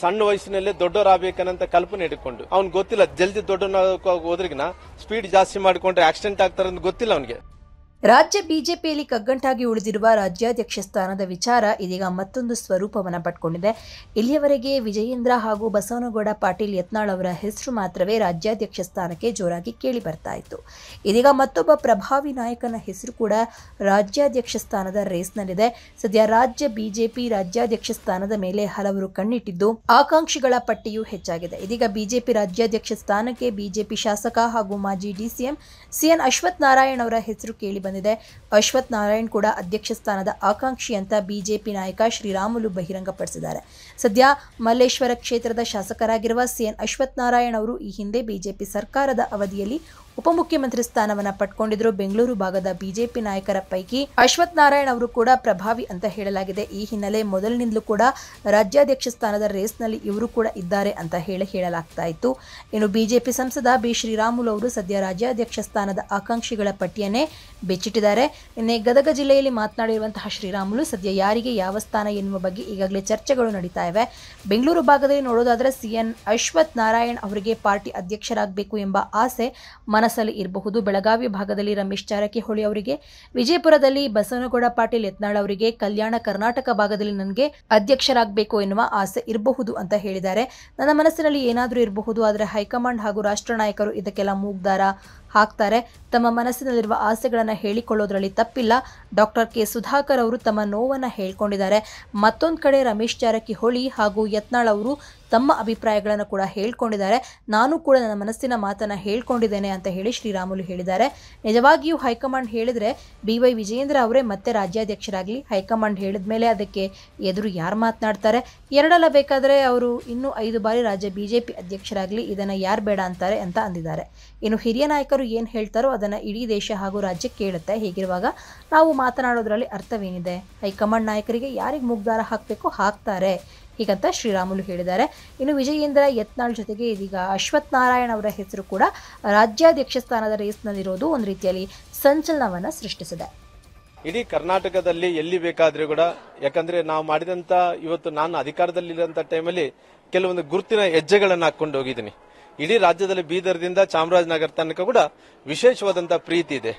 ಸಣ್ಣ ವಯಸ್ಸಿನಲ್ಲೇ ದೊಡ್ಡವರಾಗಬೇಕನ್ನಂತ ಕಲ್ಪನೆ ಇಟ್ಕೊಂಡು ಅವ್ನ್ ಗೊತ್ತಿಲ್ಲ ಜಲ್ದಿ ದೊಡ್ಡ ಹೋದ್ರಿಗಿನ ಸ್ಪೀಡ್ ಜಾಸ್ತಿ ಮಾಡ್ಕೊಂಡ್ರೆ ಆಕ್ಸಿಡೆಂಟ್ ಆಗ್ತಾರೆ ಅಂತ ಗೊತ್ತಿಲ್ಲ ಅವನಿಗೆ. ರಾಜ್ಯ ಬಿಜೆಪಿಯಲ್ಲಿ ಕಗ್ಗಂಟಾಗಿ ಉಳಿದಿರುವ ರಾಜ್ಯಾಧ್ಯಕ್ಷ ಸ್ಥಾನದ ವಿಚಾರ ಇದೀಗ ಮತ್ತೊಂದು ಸ್ವರೂಪವನ್ನು ಪಡ್ಕೊಂಡಿದೆ. ಇಲ್ಲಿಯವರೆಗೆ ವಿಜಯೇಂದ್ರ ಹಾಗೂ ಬಸವನಗೌಡ ಪಾಟೀಲ್ ಯತ್ನಾಳ್ ಅವರ ಹೆಸರು ಮಾತ್ರವೇ ರಾಜ್ಯಾಧ್ಯಕ್ಷ ಸ್ಥಾನಕ್ಕೆ ಜೋರಾಗಿ ಕೇಳಿ ಬರ್ತಾ ಇತ್ತು. ಇದೀಗ ಮತ್ತೊಬ್ಬ ಪ್ರಭಾವಿ ನಾಯಕನ ಹೆಸರು ಕೂಡ ರಾಜ್ಯಾಧ್ಯಕ್ಷ ಸ್ಥಾನದ ರೇಸ್ನಲ್ಲಿದೆ. ಸದ್ಯ ರಾಜ್ಯ ಬಿಜೆಪಿ ರಾಜ್ಯಾಧ್ಯಕ್ಷ ಸ್ಥಾನದ ಮೇಲೆ ಹಲವರು ಕಣ್ಣಿಟ್ಟಿದ್ದು ಆಕಾಂಕ್ಷಿಗಳ ಪಟ್ಟಿಯೂ ಹೆಚ್ಚಾಗಿದೆ. ಇದೀಗ ಬಿಜೆಪಿ ರಾಜ್ಯಾಧ್ಯಕ್ಷ ಸ್ಥಾನಕ್ಕೆ ಬಿಜೆಪಿ ಶಾಸಕ ಹಾಗೂ ಮಾಜಿ ಡಿಸಿಎಂ ಸಿಎನ್ ಅಶ್ವಥ್ ನಾರಾಯಣ್ ಅವರ ಹೆಸರು ಕೇಳಿ ಬಂದಿದೆ. ಅಶ್ವಥ್ ನಾರಾಯಣ್ ಕೂಡ ಅಧ್ಯಕ್ಷ ಸ್ಥಾನದ ಆಕಾಂಕ್ಷಿ ಅಂತ ಬಿಜೆಪಿ ನಾಯಕ ಶ್ರೀರಾಮುಲು ಬಹಿರಂಗಪಡಿಸಿದ್ದಾರೆ. ಸದ್ಯ ಮಲ್ಲೇಶ್ವರ ಕ್ಷೇತ್ರದ ಶಾಸಕರಾಗಿರುವ ಸಿಎನ್ ಅಶ್ವಥ್ ನಾರಾಯಣ್ ಅವರು ಈ ಹಿಂದೆ ಬಿಜೆಪಿ ಸರ್ಕಾರದ ಅವಧಿಯಲ್ಲಿ ಉಪಮುಖ್ಯಮಂತ್ರಿ ಸ್ಥಾನವನ್ನ ಪಡ್ಕೊಂಡಿದ್ರು. ಬೆಂಗಳೂರು ಭಾಗದ ಬಿಜೆಪಿ ನಾಯಕರ ಪೈಕಿ ಅಶ್ವಥ್ ನಾರಾಯಣ್ ಅವರು ಕೂಡ ಪ್ರಭಾವಿ ಅಂತ ಹೇಳಲಾಗಿದೆ. ಈ ಹಿನ್ನೆಲೆ ಮೊದಲಿನಿಂದಲೂ ಕೂಡ ರಾಜ್ಯಾಧ್ಯಕ್ಷ ಸ್ಥಾನದ ರೇಸ್ನಲ್ಲಿ ಇವರು ಕೂಡ ಇದ್ದಾರೆ ಅಂತ ಹೇಳಲಾಗ್ತಾ ಇತ್ತು. ಇನ್ನು ಬಿಜೆಪಿ ಸಂಸದ ಬಿ ಶ್ರೀರಾಮುಲು ಅವರು ಸದ್ಯ ರಾಜ್ಯಾಧ್ಯಕ್ಷ ಸ್ಥಾನದ ಆಕಾಂಕ್ಷಿಗಳ ಪಟ್ಟಿಯನ್ನೇ ಬೆಚ್ಚಿಟ್ಟಿದ್ದಾರೆ. ನಿನ್ನೆ ಗದಗ ಜಿಲ್ಲೆಯಲ್ಲಿ ಮಾತನಾಡಿರುವಂತಹ ಶ್ರೀರಾಮುಲು ಸದ್ಯ ಯಾರಿಗೆ ಯಾವ ಸ್ಥಾನ ಎನ್ನುವ ಬಗ್ಗೆ ಈಗಾಗಲೇ ಚರ್ಚೆಗಳು ನಡೀತಾ ಇವೆ. ಬೆಂಗಳೂರು ಭಾಗದಲ್ಲಿ ನೋಡೋದಾದ್ರೆ ಸಿಎನ್ ಅಶ್ವಥ್ ನಾರಾಯಣ್ ಅವರಿಗೆ ಪಾರ್ಟಿ ಅಧ್ಯಕ್ಷರಾಗಬೇಕು ಎಂಬ ಆಸೆ ಮನಸ್ಸಲ್ಲಿ ಇರಬಹುದು. ಬೆಳಗಾವಿ ಭಾಗದಲ್ಲಿ ರಮೇಶ್ ಜಾರಕಿಹೊಳಿ ಅವರಿಗೆ, ವಿಜಯಪುರದಲ್ಲಿ ಬಸವನಗೌಡ ಪಾಟೀಲ್ ಯತ್ನಾಳ್ ಅವರಿಗೆ, ಕಲ್ಯಾಣ ಕರ್ನಾಟಕ ಭಾಗದಲ್ಲಿ ನನಗೆ ಅಧ್ಯಕ್ಷರಾಗಬೇಕು ಎನ್ನುವ ಆಸೆ ಇರಬಹುದು ಅಂತ ಹೇಳಿದ್ದಾರೆ. ನನ್ನ ಮನಸ್ಸಿನಲ್ಲಿ ಏನಾದರೂ ಇರಬಹುದು, ಆದರೆ ಹೈಕಮಾಂಡ್ ಹಾಗೂ ರಾಷ್ಟ್ರ ನಾಯಕರು ಇದಕ್ಕೆಲ್ಲ ಮೂಗ್ದಾರ ಹಾಕ್ತಾರೆ. ತಮ್ಮ ಮನಸ್ಸಿನಲ್ಲಿರುವ ಆಸೆಗಳನ್ನು ಹೇಳಿಕೊಳ್ಳೋದ್ರಲ್ಲಿ ತಪ್ಪಿಲ್ಲ. ಡಾಕ್ಟರ್ ಕೆ ಸುಧಾಕರ್ ಅವರು ತಮ್ಮ ನೋವನ್ನು ಹೇಳ್ಕೊಂಡಿದ್ದಾರೆ. ಮತ್ತೊಂದು ಕಡೆ ರಮೇಶ್ ಜಾರಕಿಹೊಳಿ ಹಾಗೂ ಯತ್ನಾಳ್ ಅವರು ತಮ್ಮ ಅಭಿಪ್ರಾಯಗಳನ್ನು ಕೂಡ ಹೇಳ್ಕೊಂಡಿದ್ದಾರೆ. ನಾನು ಕೂಡ ನನ್ನ ಮನಸ್ಸಿನ ಮಾತನ್ನು ಹೇಳ್ಕೊಂಡಿದ್ದೇನೆ ಅಂತ ಹೇಳಿ ಶ್ರೀರಾಮುಲು ಹೇಳಿದ್ದಾರೆ. ನಿಜವಾಗಿಯೂ ಹೈಕಮಾಂಡ್ ಹೇಳಿದರೆ BY ವಿಜಯೇಂದ್ರ ಅವರೇ ಮತ್ತೆ ರಾಜ್ಯಾಧ್ಯಕ್ಷರಾಗಲಿ. ಹೈಕಮಾಂಡ್ ಹೇಳಿದ ಮೇಲೆ ಅದಕ್ಕೆ ಎದುರು ಯಾರು ಮಾತನಾಡ್ತಾರೆ? ಎರಡಲ್ಲ ಬೇಕಾದರೆ ಅವರು ಇನ್ನೂ 5 ಬಾರಿ ರಾಜ್ಯ ಬಿಜೆಪಿ ಅಧ್ಯಕ್ಷರಾಗಲಿ, ಇದನ್ನು ಯಾರು ಬೇಡ ಅಂತಾರೆ ಅಂತ ಅಂದಿದ್ದಾರೆ. ಇನ್ನು ಹಿರಿಯ ನಾಯಕರು ಏನು ಹೇಳ್ತಾರೋ ಅದನ್ನು ಇಡೀ ದೇಶ ಹಾಗೂ ರಾಜ್ಯ ಕೇಳುತ್ತೆ. ಹೀಗಿರುವಾಗ ನಾವು ಮಾತನಾಡೋದ್ರಲ್ಲಿ ಅರ್ಥವೇನಿದೆ? ಹೈಕಮಾಂಡ್ ನಾಯಕರಿಗೆ ಯಾರಿಗೆ ಮುಗ್ದಾರ ಹಾಕಬೇಕು ಹಾಕ್ತಾರೆ ಹೀಗಂತ ಶ್ರೀರಾಮುಲು ಹೇಳಿದ್ದಾರೆ. ಇನ್ನು ವಿಜಯೇಂದ್ರ ಯತ್ನಾಳ್ ಜೊತೆಗೆ ಇದೀಗ ಅಶ್ವಥ್ ನಾರಾಯಣ್ ಅವರ ಹೆಸರು ಕೂಡ ರಾಜ್ಯಾಧ್ಯಕ್ಷ ಸ್ಥಾನದ ರೇಸ್ನಲ್ಲಿರೋದು ಒಂದು ರೀತಿಯಲ್ಲಿ ಸಂಚಲನವನ್ನು ಸೃಷ್ಟಿಸಿದೆ. ಇಡೀ ಕರ್ನಾಟಕದಲ್ಲಿ ಎಲ್ಲಿ ಬೇಕಾದ್ರೂ ಕೂಡ, ಯಾಕಂದ್ರೆ ನಾವು ಮಾಡಿದಂತ ಇವತ್ತು ನಾನು ಅಧಿಕಾರದಲ್ಲಿರುವಂತ ಟೈಮಲ್ಲಿ ಕೆಲವೊಂದು ಗುರುತಿನ ಹೆಜ್ಜೆಗಳನ್ನು ಹಾಕೊಂಡು ಹೋಗಿದ್ದೀನಿ. ಇಡೀ ರಾಜ್ಯದಲ್ಲಿ ಬೀದರ್ದಿಂದ ಚಾಮರಾಜನಗರ ತನಕ ಕೂಡ ವಿಶೇಷವಾದಂತಹ ಪ್ರೀತಿ ಇದೆ.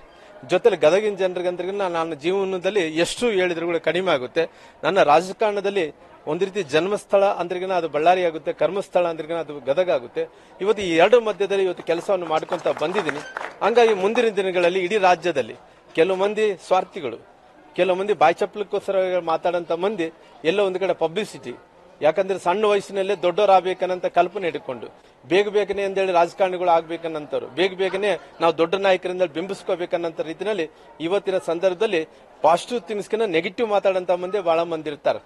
ಜೊತೆಲಿ ಗದಗಿನ ಜನರಿಗಂದ್ರಿಗೂ ನನ್ನ ಜೀವನದಲ್ಲಿ ಎಷ್ಟು ಹೇಳಿದ್ರು ಕೂಡ ಕಡಿಮೆ ಆಗುತ್ತೆ. ನನ್ನ ರಾಜಕಾರಣದಲ್ಲಿ ಒಂದು ರೀತಿ ಜನ್ಮಸ್ಥಳ ಅಂದ್ರಿಗಿನ ಅದು ಬಳ್ಳಾರಿ ಆಗುತ್ತೆ, ಕರ್ಮಸ್ಥಳ ಅಂದ್ರಿಗಿನ ಅದು ಗದಗ ಆಗುತ್ತೆ. ಇವತ್ತು ಈ ಎರಡು ಮಧ್ಯದಲ್ಲಿ ಇವತ್ತು ಕೆಲಸವನ್ನು ಮಾಡ್ಕೊಂತ ಬಂದಿದ್ದೀನಿ. ಹಂಗಾಗಿ ಮುಂದಿನ ದಿನಗಳಲ್ಲಿ ಇಡೀ ರಾಜ್ಯದಲ್ಲಿ ಕೆಲವು ಮಂದಿ ಸ್ವಾರ್ಥಿಗಳು, ಕೆಲವು ಮಂದಿ ಬಾಯಿ ಚಪ್ಪಲಕ್ಕೋಸ್ಕರ ಮಾತಾಡಂತ ಮಂದಿ ಎಲ್ಲೋ ಒಂದು ಕಡೆ ಪಬ್ಲಿಸಿಟಿ, ಯಾಕಂದ್ರೆ ಸಣ್ಣ ವಯಸ್ಸಿನಲ್ಲೇ ದೊಡ್ಡವರಾಗಬೇಕನ್ನಂತ ಕಲ್ಪನೆ ಇಟ್ಕೊಂಡು ಬೇಗನೆ ಅಂತೇಳಿ ರಾಜಕಾರಣಿಗಳು ಆಗ್ಬೇಕನ್ನಂತವ್ರು, ಬೇಗನೆ ನಾವು ದೊಡ್ಡ ನಾಯಕರಿಂದ ಬಿಂಬಿಸ್ಕೋಬೇಕನ್ನಂತ ರೀತಿಯಲ್ಲಿ ಇವತ್ತಿನ ಸಂದರ್ಭದಲ್ಲಿ ಪಾಸಿಟಿವ್ ಥಿಂಗ್ಸ್ಕಿನ್ನ ನೆಗೆಟಿವ್ ಮಾತಾಡಂತ ಮಂದಿ ಬಹಳ ಮಂದಿ ಇರ್ತಾರೆ.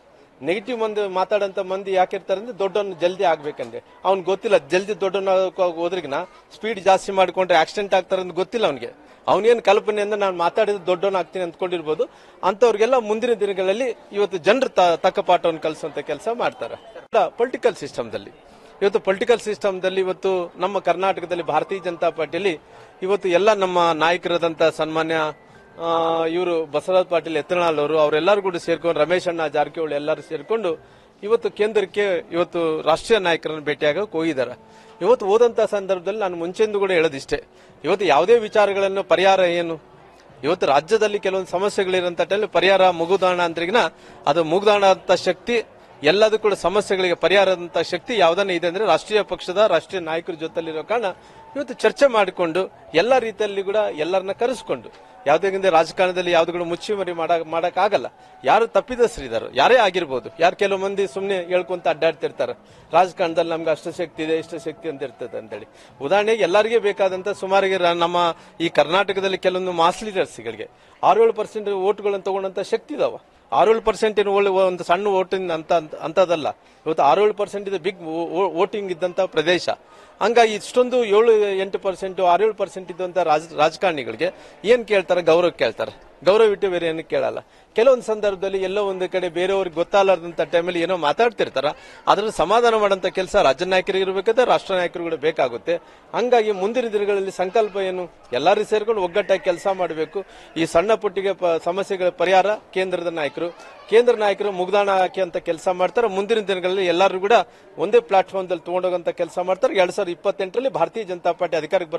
ನೆಗೆಟಿವ್ ಮಂದಿ ಮಾತಾಡಂತ ಮಂದಿ ಯಾಕಿರ್ತಾರೆ ಅಂದ್ರೆ ದೊಡ್ಡವನ್ನ ಜಲ್ದಿ ಆಗ್ಬೇಕಂದ್ರೆ ಅವ್ನ್ ಗೊತ್ತಿಲ್ಲ ಜಲ್ದಿ ದೊಡ್ಡವನ್ನ ಹೋದ್ರಿಗಿನ ಸ್ಪೀಡ್ ಜಾಸ್ತಿ ಮಾಡ್ಕೊಂಡ್ರೆ ಆಕ್ಸಿಡೆಂಟ್ ಆಗ್ತಾರೆ ಅಂತ ಗೊತ್ತಿಲ್ಲ ಅವನಿಗೆ. ಅವನೇನ್ ಕಲ್ಪನೆ ಅಂದ್ರೆ ನಾನು ಮಾತಾಡಿದ್ರೆ ದೊಡ್ಡವನ್ ಆಗ್ತೀನಿ ಅಂದ್ಕೊಂಡಿರ್ಬೋದು. ಅಂತವ್ರಿಗೆಲ್ಲ ಮುಂದಿನ ದಿನಗಳಲ್ಲಿ ಇವತ್ತು ಜನರು ತಕ್ಕ ಪಾಠವನ್ನು ಕಲಿಸುವಂತ ಕೆಲಸ ಮಾಡ್ತಾರೆ. ಪೊಲಿಟಿಕಲ್ ಸಿಸ್ಟಮ್ದಲ್ಲಿ ಇವತ್ತು ನಮ್ಮ ಕರ್ನಾಟಕದಲ್ಲಿ ಭಾರತೀಯ ಜನತಾ ಪಾರ್ಟಿಯಲ್ಲಿ ಇವತ್ತು ಎಲ್ಲ ನಮ್ಮ ನಾಯಕರಾದಂತ ಸನ್ಮಾನ್ಯ ಇವರು ಬಸವರಾಜ ಪಾಟೀಲ್ ಯತ್ನಾಳ್ ಅವರು ಅವರೆಲ್ಲರೂ ಕೂಡ ಸೇರ್ಕೊಂಡು, ರಮೇಶ್ ಅಣ್ಣ ಜಾರಕಿಹೊಳಿ ಎಲ್ಲರೂ ಸೇರ್ಕೊಂಡು ಇವತ್ತು ಕೇಂದ್ರಕ್ಕೆ ಇವತ್ತು ರಾಷ್ಟ್ರೀಯ ನಾಯಕರನ್ನು ಭೇಟಿಯಾಗಕ್ಕೆ ಹೋಗಿದ್ದಾರೆ. ಇವತ್ತು ಹೋದಂತ ಸಂದರ್ಭದಲ್ಲಿ ನಾನು ಮುಂಚೆಂದು ಕೂಡ ಹೇಳೋದಿಷ್ಟೇ, ಇವತ್ತು ಯಾವುದೇ ವಿಚಾರಗಳನ್ನು ಪರಿಹಾರ ಏನು, ಇವತ್ತು ರಾಜ್ಯದಲ್ಲಿ ಕೆಲವೊಂದು ಸಮಸ್ಯೆಗಳಿರಂತ ಟೈಮಲ್ಲಿ ಪರಿಹಾರ ಮುಗುದಾಣ ಅಂದ್ರಿಗಿನ ಅದು ಮುಗುದಾಣ ಅಂತ ಶಕ್ತಿ ಎಲ್ಲದೂ ಕೂಡ ಸಮಸ್ಯೆಗಳಿಗೆ ಪರಿಹಾರದಂತ ಶಕ್ತಿ ಯಾವ್ದನ್ನ ಇದೆ ಅಂದ್ರೆ ರಾಷ್ಟ್ರೀಯ ಪಕ್ಷದ ರಾಷ್ಟ್ರೀಯ ನಾಯಕರ ಜೊತೆಲಿರೋ ಕಾರಣ ಇವತ್ತು ಚರ್ಚೆ ಮಾಡಿಕೊಂಡು ಎಲ್ಲ ರೀತಿಯಲ್ಲಿ ಕೂಡ ಎಲ್ಲರನ್ನ ಕರೆಸಿಕೊಂಡು ಯಾವ್ದೇ ರಾಜಕಾರಣದಲ್ಲಿ ಯಾವ್ದು ಕೂಡ ಮುಚ್ಚಿ ಮಾಡಕ್ ಆಗಲ್ಲ. ಯಾರು ತಪ್ಪಿದಸ್ರಿದಾರೋ ಯಾರೇ ಆಗಿರ್ಬೋದು, ಯಾರು ಕೆಲವು ಮಂದಿ ಸುಮ್ನೆ ಹೇಳ್ಕೊಂತ ಅಡ್ಡಾಡ್ತಿರ್ತಾರೆ ರಾಜಕಾರಣದಲ್ಲಿ ನಮ್ಗೆ ಅಷ್ಟು ಶಕ್ತಿ ಇದೆ ಇಷ್ಟು ಶಕ್ತಿ ಅಂತ ಇರ್ತದೆ ಅಂತೇಳಿ. ಉದಾಹರಣೆಗೆ ಎಲ್ಲರಿಗೆ ಬೇಕಾದಂತ ಸುಮಾರಿಗೆ ನಮ್ಮ ಈ ಕರ್ನಾಟಕದಲ್ಲಿ ಕೆಲವೊಂದು ಮಾಸ್ ಲೀಡರ್ಸ್ಗಳಿಗೆ 6-7% ಓಟ್ಗಳನ್ನು ತಗೊಂಡಂತ ಶಕ್ತಿ ಇದಾವ. 6-7% ಒಂದು ಸಣ್ಣ ಓಟಿಂಗ್ ಅಂತದಲ್ಲ, ಇವತ್ತು 6-7% ಇದು ಬಿಗ್ ವೋಟಿಂಗ್ ಇದ್ದಂತ ಪ್ರದೇಶ. ಹಂಗಾಗಿ ಇಷ್ಟೊಂದು 7-8%, 6-7% ಇದ್ದಂತ ರಾಜಕಾರಣಿಗಳಿಗೆ ಏನ್ ಕೇಳ್ತಾರೆ? ಗೌರವ ಕೇಳ್ತಾರೆ. ಗೌರವ ಇಟ್ಟು ಬೇರೆ ಏನು ಕೇಳಲ್ಲ. ಕೆಲವೊಂದು ಸಂದರ್ಭದಲ್ಲಿ ಎಲ್ಲೋ ಒಂದು ಕಡೆ ಬೇರೆಯವ್ರಿಗೆ ಗೊತ್ತಾಗಲಾರ್ದಂತ ಟೈಮಲ್ಲಿ ಏನೋ ಮಾತಾಡ್ತಿರ್ತಾರ, ಅದ್ರ ಸಮಾಧಾನ ಮಾಡಂತ ಕೆಲಸ ರಾಜ್ಯ ನಾಯಕರಿಗೆ ಇರಬೇಕಾದ್ರೆ ರಾಷ್ಟ್ರ ನಾಯಕರುಗಳು ಬೇಕಾಗುತ್ತೆ. ಹಂಗಾಗಿ ಮುಂದಿನ ದಿನಗಳಲ್ಲಿ ಸಂಕಲ್ಪ ಏನು, ಎಲ್ಲರೂ ಸೇರ್ಕೊಂಡು ಒಗ್ಗಟ್ಟಾಗಿ ಕೆಲಸ ಮಾಡಬೇಕು. ಈ ಸಣ್ಣ ಪುಟ್ಟಿಗೆ ಸಮಸ್ಯೆಗಳ ಪರಿಹಾರ ಕೇಂದ್ರ ನಾಯಕರು ಮುಗ್ದಾಣ ಹಾಕಿ ಅಂತ ಕೆಲಸ ಮಾಡ್ತಾರೆ. ಮುಂದಿನ ದಿನಗಳಲ್ಲಿ ಎಲ್ಲರೂ ಕೂಡ ಒಂದೇ ಪ್ಲಾಟ್ಫಾರ್ಮ್ ದಲ್ಲಿ ತಗೊಂಡೋಗಂತ ಕೆಲಸ ಮಾಡ್ತಾರೆ. 2028ರಲ್ಲಿ ಭಾರತೀಯ ಜನತಾ ಪಾರ್ಟಿ ಅಧಿಕಾರಕ್ಕೆ